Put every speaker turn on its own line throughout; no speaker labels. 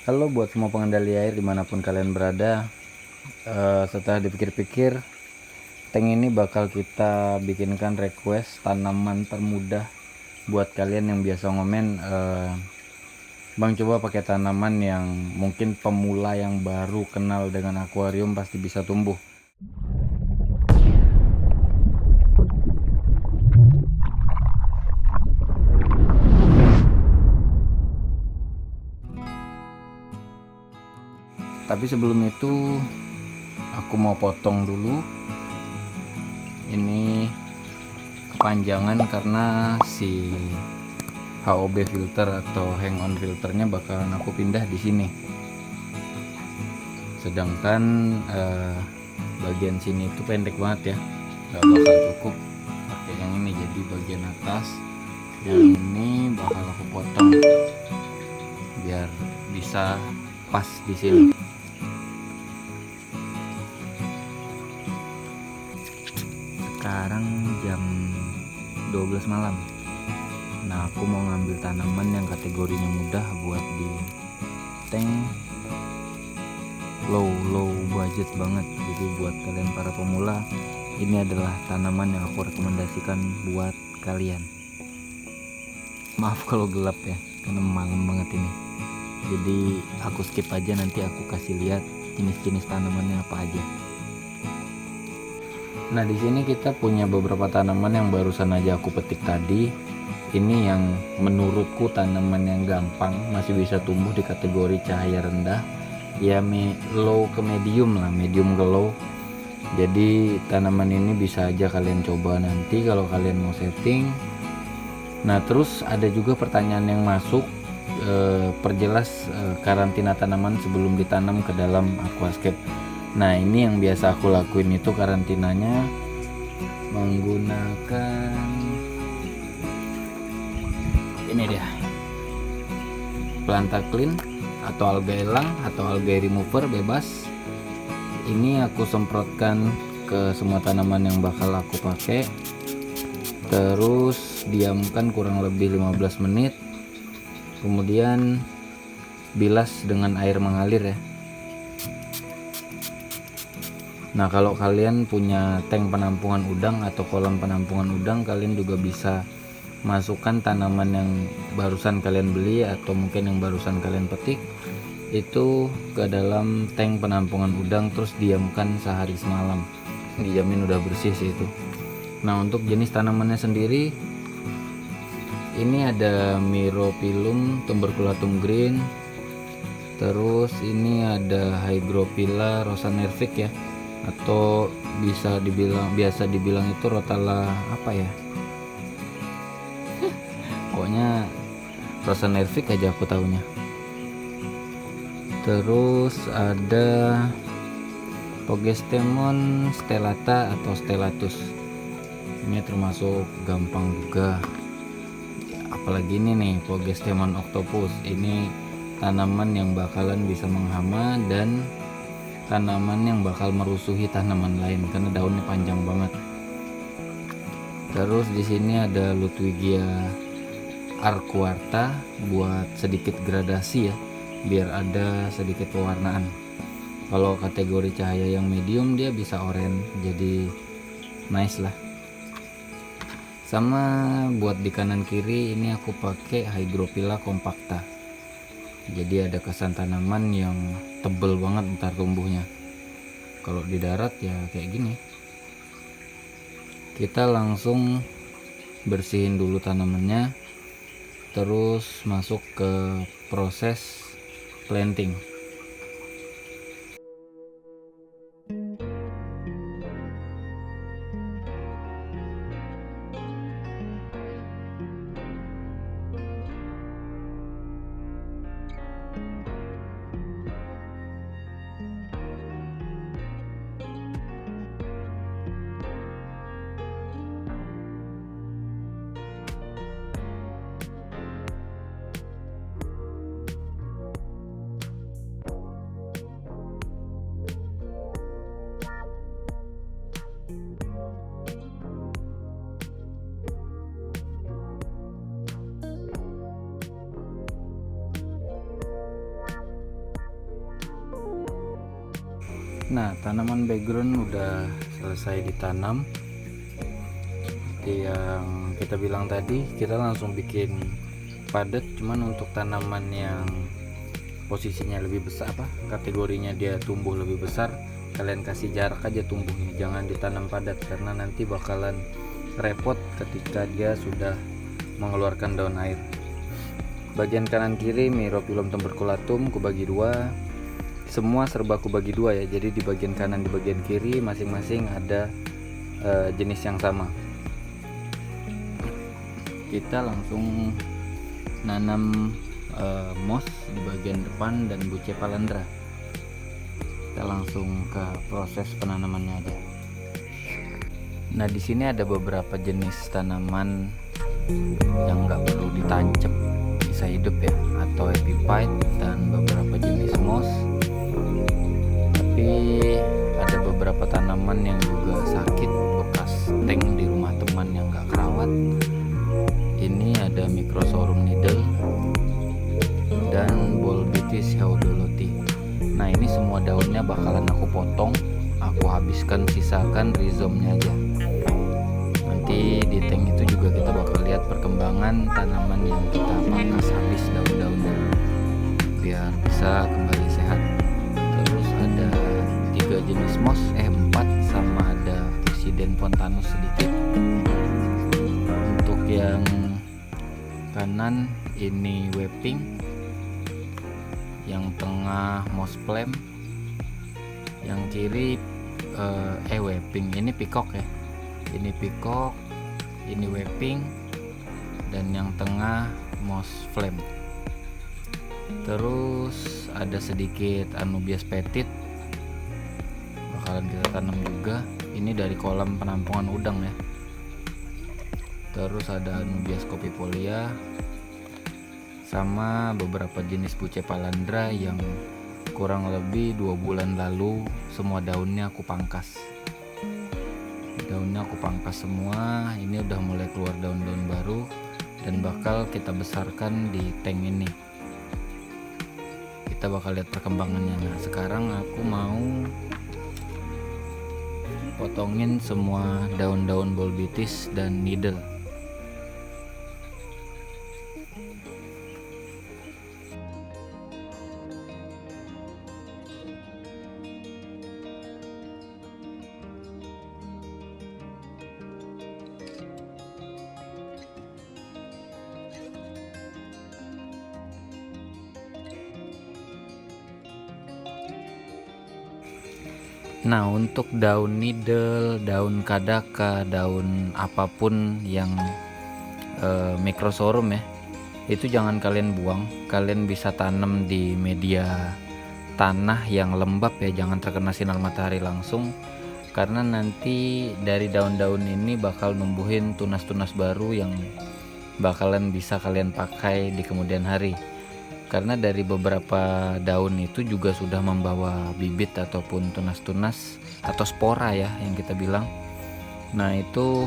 Halo buat semua pengendali air dimanapun kalian berada. Setelah dipikir-pikir, tank ini bakal kita bikinkan request tanaman termudah buat kalian yang biasa ngomen, Bang coba pakai tanaman yang mungkin pemula yang baru kenal dengan akuarium pasti bisa tumbuh. Tapi sebelum itu aku mau potong dulu ini kepanjangan karena si HOB filter atau hang on filternya bakalan aku pindah di sini. Sedangkan bagian sini itu pendek banget ya, nggak bakal cukup pakai yang ini. Jadi bagian atas yang ini bakal aku potong biar bisa pas di sini. Sekarang jam 12 malam. Nah, aku mau ngambil tanaman yang kategorinya mudah buat di tank low budget banget. Jadi buat kalian para pemula, ini adalah tanaman yang aku rekomendasikan buat kalian. Maaf kalau gelap ya, karena malam banget ini. Jadi aku skip aja, nanti aku kasih lihat jenis-jenis tanamannya apa aja. Nah, di sini kita punya beberapa tanaman yang barusan aja aku petik tadi. Ini yang menurutku tanaman yang gampang, masih bisa tumbuh di kategori cahaya rendah. Ya low ke medium lah, medium ke low. Jadi tanaman ini bisa aja kalian coba nanti kalau kalian mau setting. Nah, terus ada juga pertanyaan yang masuk, perjelas karantina tanaman sebelum ditanam ke dalam aquascape. Nah, ini yang biasa aku lakuin itu karantinanya menggunakan ini dia, Planta Clean atau alga elang atau algae remover bebas. Ini aku semprotkan ke semua tanaman yang bakal aku pakai, terus diamkan kurang lebih 15 menit, kemudian bilas dengan air mengalir ya. Nah, kalau kalian punya tank penampungan udang atau kolam penampungan udang, kalian juga bisa masukkan tanaman yang barusan kalian beli atau mungkin yang barusan kalian petik itu ke dalam tank penampungan udang, terus diamkan sehari semalam. Dijamin udah bersih sih itu. Nah, untuk jenis tanamannya sendiri, ini ada Myrophyllum tuberculatum green, terus ini ada Hygrophila rosanervic ya, atau biasa dibilang itu Rotala apa ya, pokoknya rosanervic aja aku tahunya. Terus ada Pogestemon stellata atau stellatus, ini termasuk gampang juga. Apalagi ini nih Pogestemon octopus, ini tanaman yang bakalan bisa menghama dan tanaman yang bakal merusuhi tanaman lain karena daunnya panjang banget. Terus di sini ada Ludwigia arcuata buat sedikit gradasi ya, biar ada sedikit pewarnaan. Kalau kategori cahaya yang medium dia bisa oranye, jadi nice lah. Sama buat di kanan kiri ini aku pakai Hygrophila compacta. Jadi ada kesan tanaman yang tebel banget ntar tumbuhnya. Kalau di darat ya kayak gini. Kita langsung bersihin dulu tanamannya, terus masuk ke proses planting. Nah, tanaman background udah selesai ditanam. Seperti yang kita bilang tadi, kita langsung bikin padat. Cuman untuk tanaman yang posisinya lebih besar, kategorinya dia tumbuh lebih besar, kalian kasih jarak aja tumbuhnya, jangan ditanam padat karena nanti bakalan repot ketika dia sudah mengeluarkan daun air. Bagian kanan kiri Myrophyllum tuberculatum kubagi dua, semua serba kubagi dua ya, jadi di bagian kanan di bagian kiri masing-masing ada jenis yang sama. Kita langsung nanam moss di bagian depan dan Bucephalandra. Kita langsung ke proses penanamannya aja. Nah, di sini ada beberapa jenis tanaman yang nggak perlu ditancap, bisa hidup ya, atau epiphyte dan beberapa jenis moss. Tapi ada beberapa tanaman yang juga sakit bekas tank di rumah teman yang nggak kerawat. Ini ada Microsorhum needle dan Bolbitis heodoloti. Nah, ini semua daunnya bakalan aku potong, aku habiskan, sisakan rhizomnya aja. Nanti di tank itu juga kita bakal lihat perkembangan tanaman yang kita pangkas habis daun-daunnya biar bisa kembali sehat. Terus ada 3 jenis moss, 4 sama ada Physiden-fontanus sedikit. Untuk yang kanan ini Waping, yang tengah moss plum, yang kiri Waping, ini peacock ya, ini peacock, ini Waping, dan yang tengah moss flame. Terus ada sedikit Anubias petit, bakalan kita tanam juga, ini dari kolam penampungan udang ya. Terus ada Anubias copifolia sama beberapa jenis Bucephalandra yang kurang lebih 2 bulan lalu semua daunnya aku pangkas. Daunnya aku pangkas semua. Ini udah mulai keluar daun-daun baru dan bakal kita besarkan di tank ini. Kita bakal lihat perkembangannya. Nah, sekarang aku mau potongin semua daun-daun Bolbitis dan needle. Nah, untuk daun needle, daun kadaka, daun apapun yang Microsorhum ya, itu jangan kalian buang. Kalian bisa tanam di media tanah yang lembab ya, jangan terkena sinar matahari langsung, karena nanti dari daun-daun ini bakal numbuhin tunas-tunas baru yang bakalan bisa kalian pakai di kemudian hari. Karena dari beberapa daun itu juga sudah membawa bibit ataupun tunas-tunas atau spora ya yang kita bilang. Nah, itu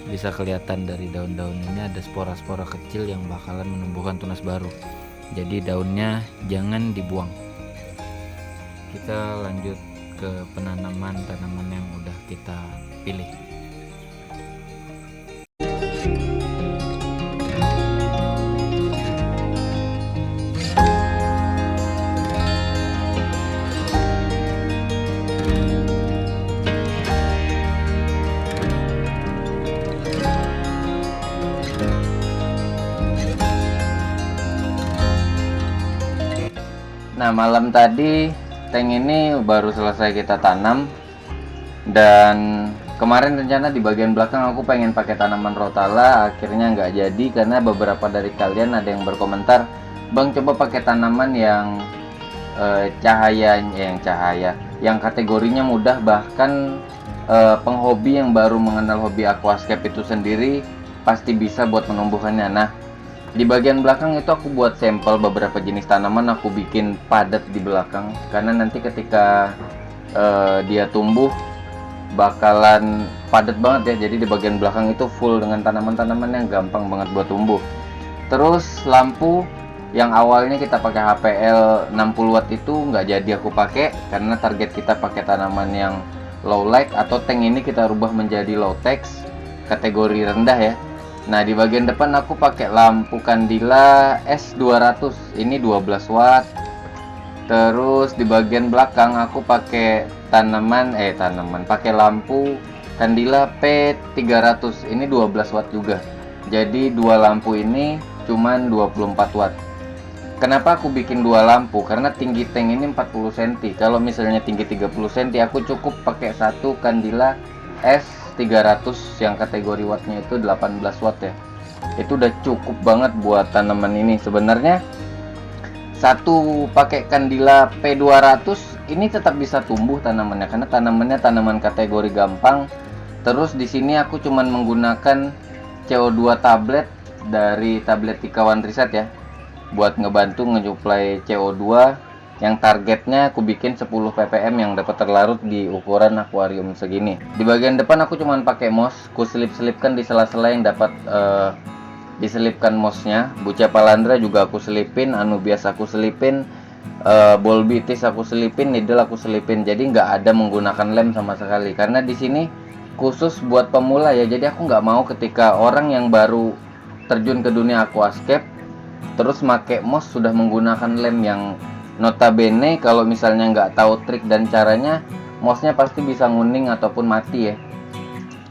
bisa kelihatan dari daun-daun ini ada spora-spora kecil yang bakalan menumbuhkan tunas baru. Jadi daunnya jangan dibuang. Kita lanjut ke penanaman tanaman yang udah kita pilih. Nah, malam tadi tank ini baru selesai kita tanam, dan kemarin rencana di bagian belakang aku pengen pakai tanaman rotala, akhirnya nggak jadi karena beberapa dari kalian ada yang berkomentar, "Bang, coba pakai tanaman yang yang kategorinya mudah, bahkan penghobi yang baru mengenal hobi aquascape itu sendiri pasti bisa buat menumbuhkannya." Nah, di bagian belakang itu aku buat sampel beberapa jenis tanaman, aku bikin padat di belakang karena nanti ketika dia tumbuh bakalan padat banget ya. Jadi di bagian belakang itu full dengan tanaman-tanaman yang gampang banget buat tumbuh. Terus lampu Yang awalnya kita pakai HPL 60 watt itu nggak jadi aku pakai karena target kita pakai tanaman yang low light, atau tank ini kita rubah menjadi low text kategori rendah ya. Nah, di bagian depan aku pakai lampu Candila S200, ini 12 watt. Terus di bagian belakang aku pakai pakai lampu Candila P300, ini 12 watt juga. Jadi dua lampu ini cuman 24 watt. Kenapa aku bikin dua lampu? Karena tinggi tank ini 40 cm. Kalau misalnya tinggi 30 cm, aku cukup pakai satu Candila S300 yang kategori wattnya itu 18 watt ya. Itu udah cukup banget buat tanaman ini. Sebenarnya satu pakai Candila P200 ini tetap bisa tumbuh tanamannya karena tanamannya tanaman kategori gampang. Terus di sini aku cuman menggunakan CO2 tablet dari Tabletica One Reset ya, buat ngebantu ngesuplai CO2 yang targetnya aku bikin 10 ppm yang dapat terlarut di ukuran akuarium segini. Di bagian depan aku cuman pakai moss, ku selip-selipkan di sela-sela yang dapat diselipkan mossnya. Buca Palandra juga aku selipin, Anubias aku selipin, Bolbitis aku selipin, Needle aku selipin. Jadi nggak ada menggunakan lem sama sekali karena di sini khusus buat pemula ya. Jadi aku nggak mau ketika orang yang baru terjun ke dunia aquascape terus make moss sudah menggunakan lem yang notabene kalau misalnya nggak tahu trik dan caranya, mossnya pasti bisa nguning ataupun mati ya.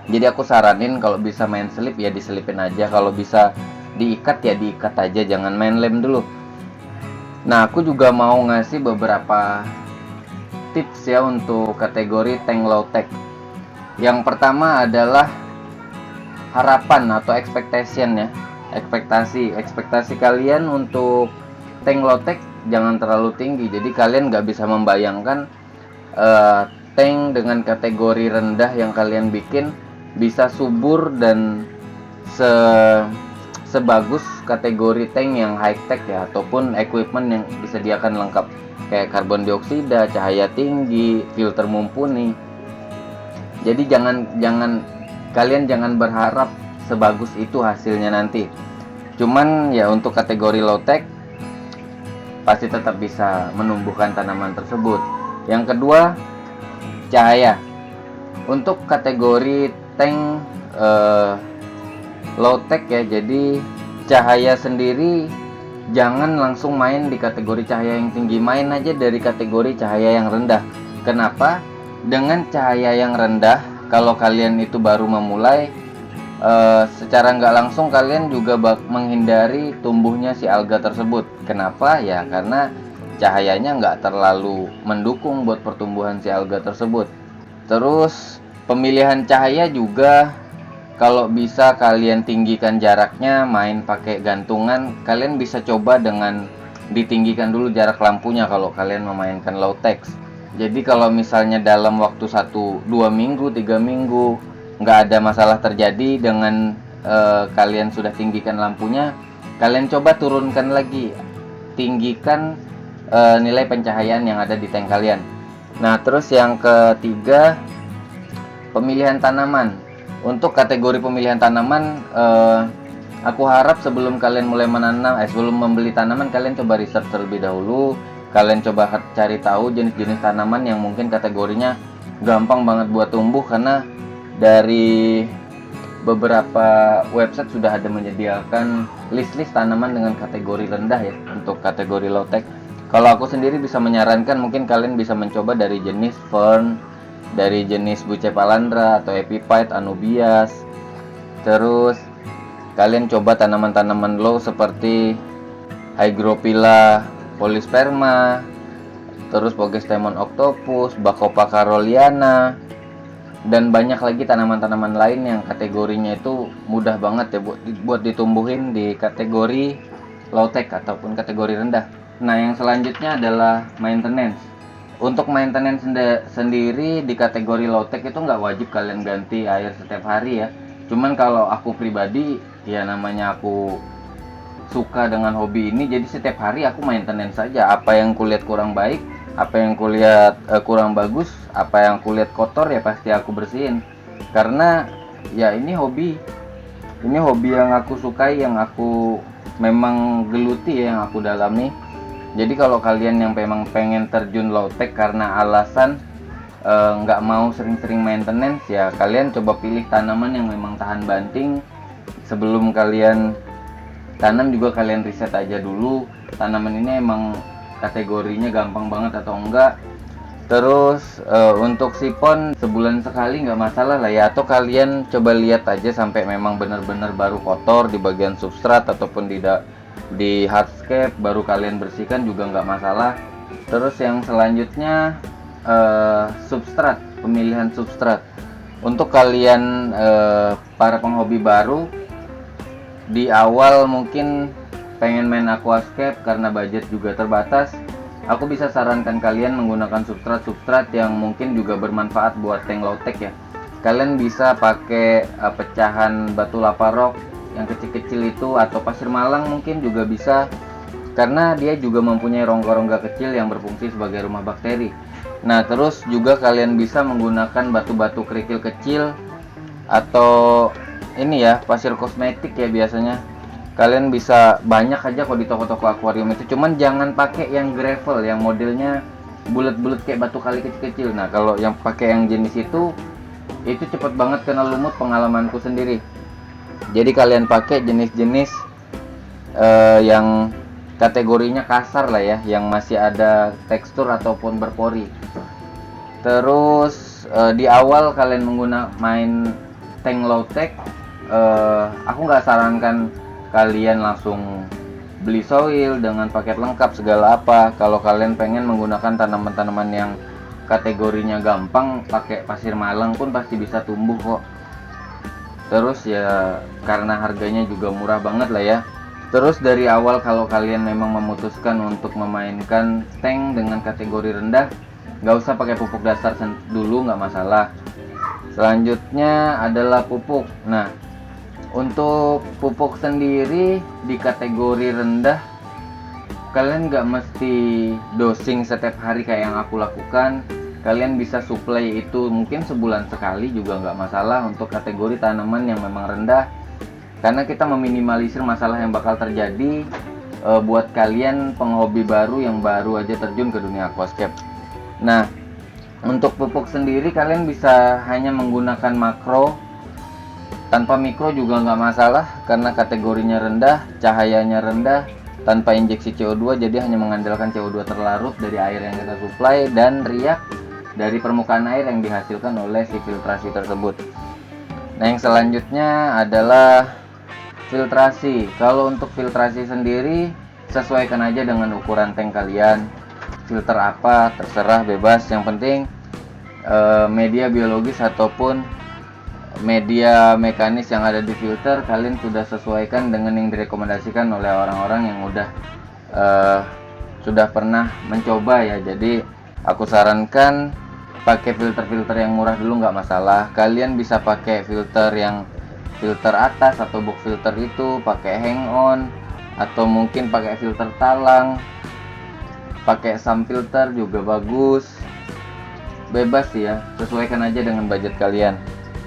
Jadi aku saranin kalau bisa main selip ya diselipin aja, kalau bisa diikat ya diikat aja, jangan main lem dulu. Nah, aku juga mau ngasih beberapa tips ya untuk kategori tank low tech. Yang pertama adalah harapan atau expectation ya. Ekspektasi kalian untuk tank low tech jangan terlalu tinggi. Jadi kalian nggak bisa membayangkan tank dengan kategori rendah yang kalian bikin bisa subur dan sebagus kategori tank yang high tech ya, ataupun equipment yang disediakan lengkap kayak karbon dioksida, cahaya tinggi, filter mumpuni. Jadi kalian jangan berharap sebagus itu hasilnya nanti. Cuman ya untuk kategori low tech pasti tetap bisa menumbuhkan tanaman tersebut. Yang kedua, cahaya. Untuk kategori tank low tech ya, jadi cahaya sendiri jangan langsung main di kategori cahaya yang tinggi, main aja dari kategori cahaya yang rendah. Kenapa? Dengan cahaya yang rendah, kalau kalian itu baru memulai, secara nggak langsung kalian juga menghindari tumbuhnya si alga tersebut. Kenapa? Ya karena cahayanya nggak terlalu mendukung buat pertumbuhan si alga tersebut. Terus pemilihan cahaya juga kalau bisa kalian tinggikan jaraknya, main pakai gantungan. Kalian bisa coba dengan ditinggikan dulu jarak lampunya kalau kalian memainkan low tech. Jadi kalau misalnya dalam waktu 1-2 minggu, 3 minggu nggak ada masalah terjadi dengan kalian sudah tinggikan lampunya, kalian coba turunkan lagi, tinggikan nilai pencahayaan yang ada di tank kalian. Nah, terus yang ketiga, pemilihan tanaman. Untuk kategori pemilihan tanaman, aku harap sebelum kalian mulai menanam, sebelum membeli tanaman, kalian coba riset terlebih dahulu. Kalian coba cari tahu jenis-jenis tanaman yang mungkin kategorinya gampang banget buat tumbuh, karena dari beberapa website sudah ada menyediakan list-list tanaman dengan kategori rendah ya untuk kategori low tech. Kalau aku sendiri bisa menyarankan mungkin kalian bisa mencoba dari jenis fern, dari jenis Bucephalandra atau epiphyte, Anubias. Terus kalian coba tanaman-tanaman low seperti Hygrophila Polysperma, terus Pogestemon octopus, Bacopa caroliana, dan banyak lagi tanaman-tanaman lain yang kategorinya itu mudah banget ya buat ditumbuhin di kategori low tech ataupun kategori rendah. Nah, yang selanjutnya adalah maintenance. Untuk maintenance sendiri di kategori low tech itu nggak wajib kalian ganti air setiap hari ya. Cuman kalau aku pribadi ya, namanya aku suka dengan hobi ini, jadi setiap hari aku maintenance saja. Apa yang kulihat kurang baik, apa yang kulihat kurang bagus, apa yang kulihat kotor ya pasti aku bersihin. Karena ya ini hobi yang aku sukai, yang aku memang geluti ya yang aku dalami. Jadi kalau kalian yang memang pengen terjun low tech karena alasan nggak mau sering-sering maintenance, ya kalian coba pilih tanaman yang memang tahan banting. Sebelum kalian tanam juga kalian riset aja dulu tanaman ini emang kategorinya gampang banget atau enggak. Terus untuk sipon sebulan sekali nggak masalah lah ya, atau kalian coba lihat aja sampai memang benar-benar baru kotor di bagian substrat ataupun di hardscape baru kalian bersihkan juga nggak masalah. Terus yang selanjutnya substrat, pemilihan substrat untuk kalian para penghobi baru di awal mungkin pengen main aquascape karena budget juga terbatas. Aku bisa sarankan kalian menggunakan substrat yang mungkin juga bermanfaat buat tank low tech ya. Kalian bisa pakai pecahan batu laparok yang kecil-kecil itu, atau pasir malang mungkin juga bisa, karena dia juga mempunyai rongga-rongga kecil yang berfungsi sebagai rumah bakteri. Nah, terus juga kalian bisa menggunakan batu-batu kerikil kecil atau ini ya, pasir kosmetik ya biasanya. Kalian bisa banyak aja kok di toko-toko akuarium itu, cuman jangan pakai yang gravel yang modelnya bulat-bulat kayak batu kali kecil-kecil. Nah, kalau yang pakai yang jenis itu cepet banget kena lumut, pengalamanku sendiri. Jadi kalian pakai jenis-jenis yang kategorinya kasar lah ya, yang masih ada tekstur ataupun berpori. Terus di awal kalian main tank low tech, aku nggak sarankan kalian langsung beli soil dengan paket lengkap segala apa. Kalau kalian pengen menggunakan tanaman-tanaman yang kategorinya gampang, pakai pasir malang pun pasti bisa tumbuh kok. Terus ya karena harganya juga murah banget lah ya. Terus dari awal kalau kalian memang memutuskan untuk memainkan tank dengan kategori rendah, nggak usah pakai pupuk dasar dulu, nggak masalah. Selanjutnya adalah pupuk. Nah, untuk pupuk sendiri di kategori rendah, kalian nggak mesti dosing setiap hari kayak yang aku lakukan. Kalian bisa supply itu mungkin sebulan sekali juga nggak masalah untuk kategori tanaman yang memang rendah, karena kita meminimalisir masalah yang bakal terjadi buat kalian penghobi baru yang baru aja terjun ke dunia aquascape. Nah, untuk pupuk sendiri kalian bisa hanya menggunakan makro. Tanpa mikro juga nggak masalah karena kategorinya rendah, cahayanya rendah, tanpa injeksi CO2, jadi hanya mengandalkan CO2 terlarut dari air yang kita supply dan riak dari permukaan air yang dihasilkan oleh si filtrasi tersebut. Nah, yang selanjutnya adalah filtrasi. Kalau untuk filtrasi sendiri, sesuaikan aja dengan ukuran tank kalian. Filter apa terserah, bebas, yang penting media biologis ataupun media mekanis yang ada di filter kalian sudah sesuaikan dengan yang direkomendasikan oleh orang-orang yang sudah pernah mencoba ya. Jadi aku sarankan pakai filter yang murah dulu, nggak masalah. Kalian bisa pakai filter atas atau box filter itu, pakai hang on, atau mungkin pakai filter talang, pakai sum filter juga bagus. Bebas ya, sesuaikan aja dengan budget kalian.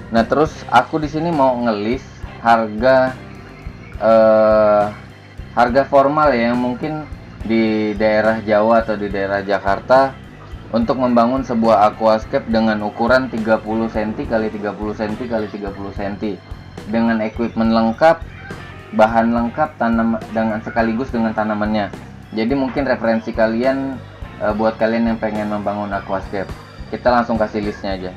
Nah, terus aku di sini mau ngelis harga formal ya, yang mungkin di daerah Jawa atau di daerah Jakarta untuk membangun sebuah aquascape dengan ukuran 30 cm x 30 cm x 30 cm dengan equipment lengkap, bahan lengkap, dengan sekaligus dengan tanamannya. Jadi mungkin referensi kalian buat kalian yang pengen membangun aquascape. Kita langsung kasih listnya aja.